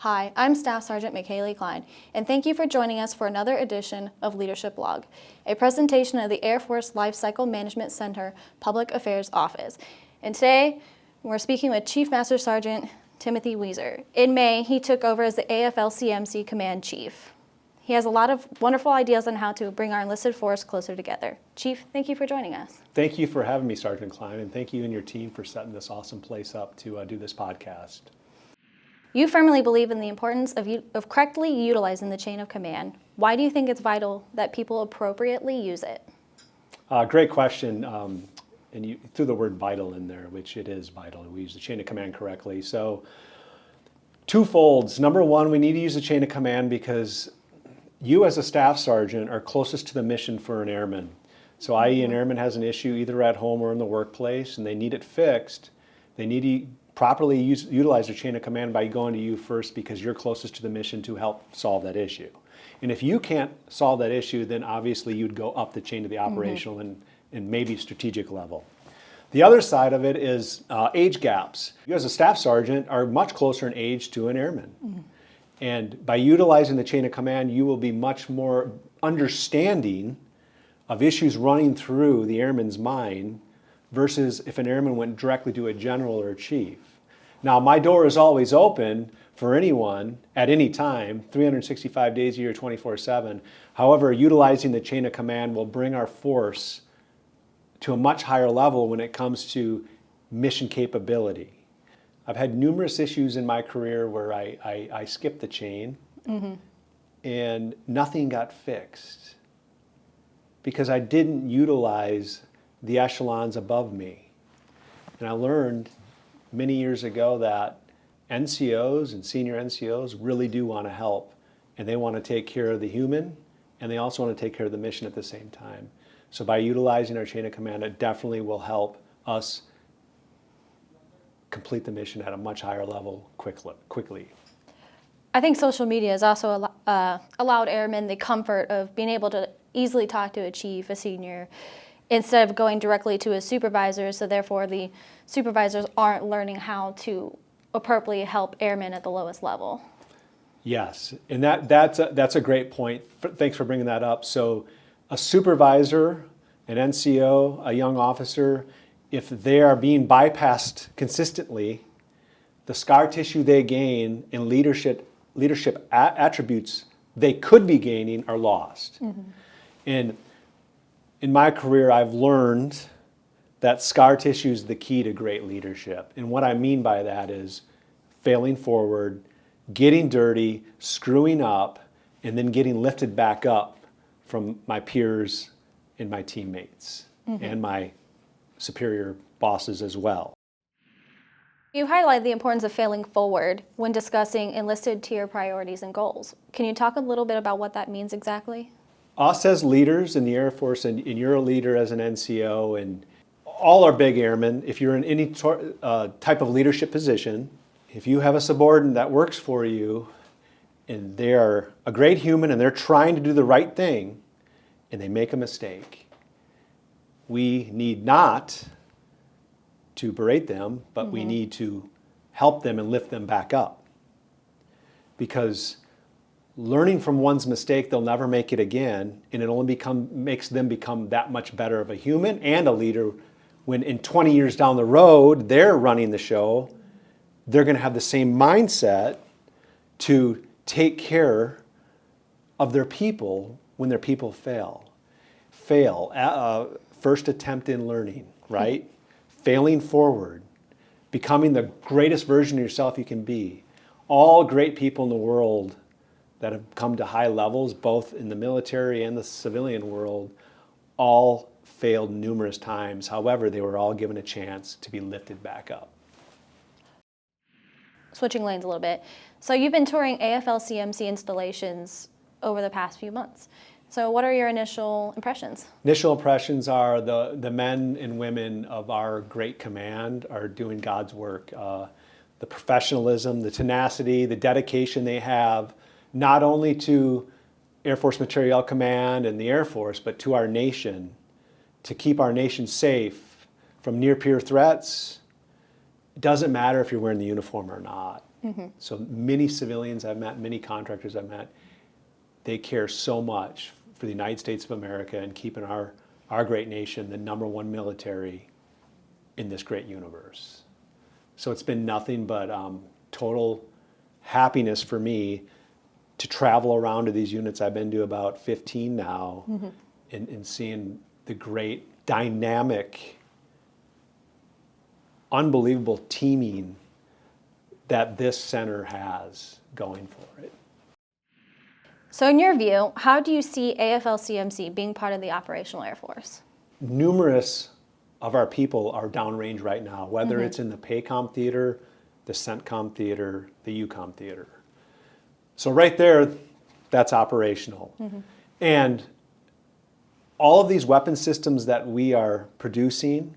Hi, I'm Staff Sergeant McKaylee Klein, and thank you for joining us for another edition of Leadership Blog, a presentation of the Air Force Life Cycle Management Center Public Affairs Office. And today, we're speaking with Chief Master Sergeant Timothy Wieser. In May, he took over as the AFLCMC Command Chief. He has a lot of wonderful ideas on how to bring our enlisted force closer together. Chief, thank you for joining us. Thank you for having me, Sergeant Klein, and thank you and your team for setting this awesome place up to do this podcast. You firmly believe in the importance of correctly utilizing the chain of command. Why do you think it's vital that people appropriately use it? Great question, and you threw the word vital in there, which it is vital. We use the chain of command correctly. So, twofolds. Number one, we need to use the chain of command because you as a staff sergeant are closest to the mission for an airman. So i.e. an airman has an issue either at home or in the workplace and they need it fixed. They need to properly utilize their chain of command by going to you first because you're closest to the mission to help solve that issue. And if you can't solve that issue, then obviously you'd go up the chain to the operational and maybe strategic level. The other side of it is age gaps. You as a staff sergeant are much closer in age to an airman. And by utilizing the chain of command, you will be much more understanding of issues running through the airman's mind versus if an airman went directly to a general or a chief. Now, my door is always open for anyone at any time, 365 days a year, 24/7. However, utilizing the chain of command will bring our force to a much higher level when it comes to mission capability. I've had numerous issues in my career where I skipped the chain and nothing got fixed because I didn't utilize the echelons above me. And I learned many years ago that NCOs and senior NCOs really do want to help, and they want to take care of the human, and they also want to take care of the mission at the same time. So by utilizing our chain of command, it definitely will help us complete the mission at a much higher level quickly. I think social media has also allowed airmen the comfort of being able to easily talk to a chief, a senior, instead of going directly to a supervisor, so therefore the supervisors aren't learning how to appropriately help airmen at the lowest level. Yes, and that's a great point. Thanks for bringing that up. So a supervisor, an NCO, a young officer, if they are being bypassed consistently, the scar tissue they gain in leadership attributes they could be gaining are lost. And in my career, I've learned that scar tissue is the key to great leadership. And what I mean by that is failing forward, getting dirty, screwing up, and then getting lifted back up from my peers and my teammates and my superior bosses as well. You highlight the importance of failing forward when discussing enlisted tier priorities and goals. Can you talk a little bit about what that means exactly? Us as leaders in the Air Force, and you're a leader as an NCO, and all our big airmen, if you're in any type of leadership position, if you have a subordinate that works for you and they're a great human and they're trying to do the right thing and they make a mistake, we need not to berate them, but we need to help them and lift them back up. Because learning from one's mistake, they'll never make it again, and it only makes them become that much better of a human and a leader when in 20 years down the road, they're running the show, they're going to have the same mindset to take care of their people when their people fail. First attempt in learning, right? Failing forward, becoming the greatest version of yourself you can be. All great people in the world that have come to high levels, both in the military and the civilian world, all failed numerous times. However, they were all given a chance to be lifted back up. Switching lanes a little bit. So you've been touring AFLCMC installations over the past few months. So what are your initial impressions? Initial impressions are the men and women of our great command are doing God's work. The professionalism, the tenacity, the dedication they have, not only to Air Force Materiel Command and the Air Force, but to our nation, to keep our nation safe from near-peer threats. It doesn't matter if you're wearing the uniform or not. So many civilians I've met, many contractors I've met, they care so much for the United States of America and keeping our great nation the #1 military in this great universe. So it's been nothing but total happiness for me to travel around to these units. I've been to about 15 now, and seeing the great dynamic, unbelievable teaming that this center has going for it. So in your view, how do you see AFLCMC being part of the Operational Air Force? Numerous of our people are downrange right now, whether it's in the PACOM theater, the CENTCOM theater, the UCOM theater. So right there, that's operational. And all of these weapon systems that we are producing,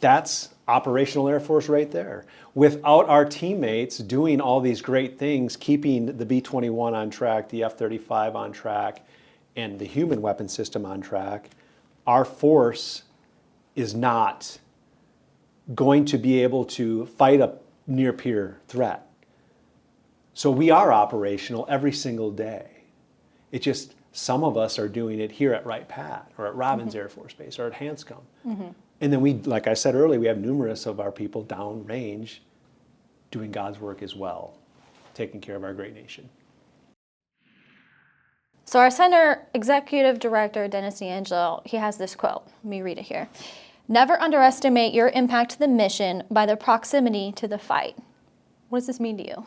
that's operational Air Force right there. Without our teammates doing all these great things, keeping the B-21 on track, the F-35 on track, and the human weapon system on track, our force is not going to be able to fight a near-peer threat. So we are operational every single day. It just, some of us are doing it here at Wright Pat or at Robins Air Force Base or at Hanscom. And then we, like I said earlier, we have numerous of our people downrange doing God's work as well, taking care of our great nation. So our center executive director, Dennis D'Angelo, he has this quote. Let me read it here. "Never underestimate your impact to the mission by the proximity to the fight." What does this mean to you?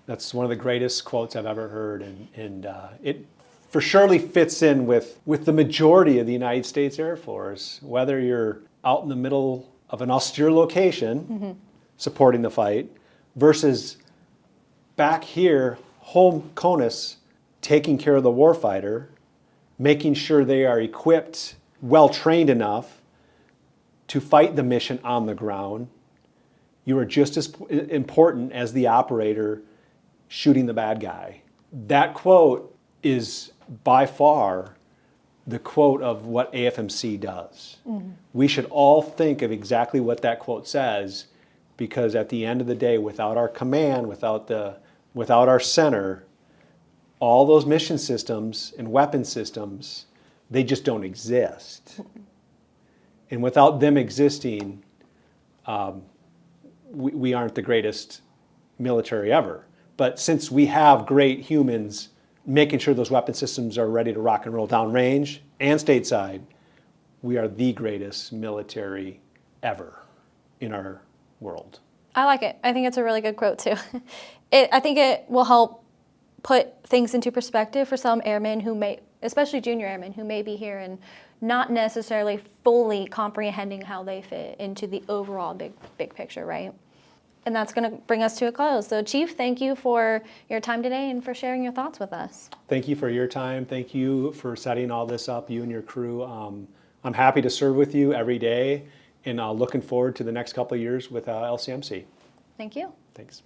That's one of the greatest quotes I've ever heard, and it for surely fits in with the majority of the United States Air Force, whether you're out in the middle of an austere location supporting the fight versus back here, home CONUS, taking care of the warfighter, making sure they are equipped, well-trained enough to fight the mission on the ground. You are just as important as the operator shooting the bad guy. That quote is by far the quote of what AFMC does. We should all think of exactly what that quote says, because at the end of the day, without our command, without our center, all those mission systems and weapon systems, they just don't exist. And without them existing, we aren't the greatest military ever. But since we have great humans making sure those weapon systems are ready to rock and roll downrange and stateside, we are the greatest military ever in our world. I like it. I think it's a really good quote too. I think it will help put things into perspective for some airmen who may, especially junior airmen, who may be here and not necessarily fully comprehending how they fit into the overall big picture, right? And that's going to bring us to a close. So Chief, thank you for your time today and for sharing your thoughts with us. Thank you for your time. Thank you for setting all this up, you and your crew. I'm happy to serve with you every day, and looking forward to the next couple of years with LCMC. Thank you. Thanks.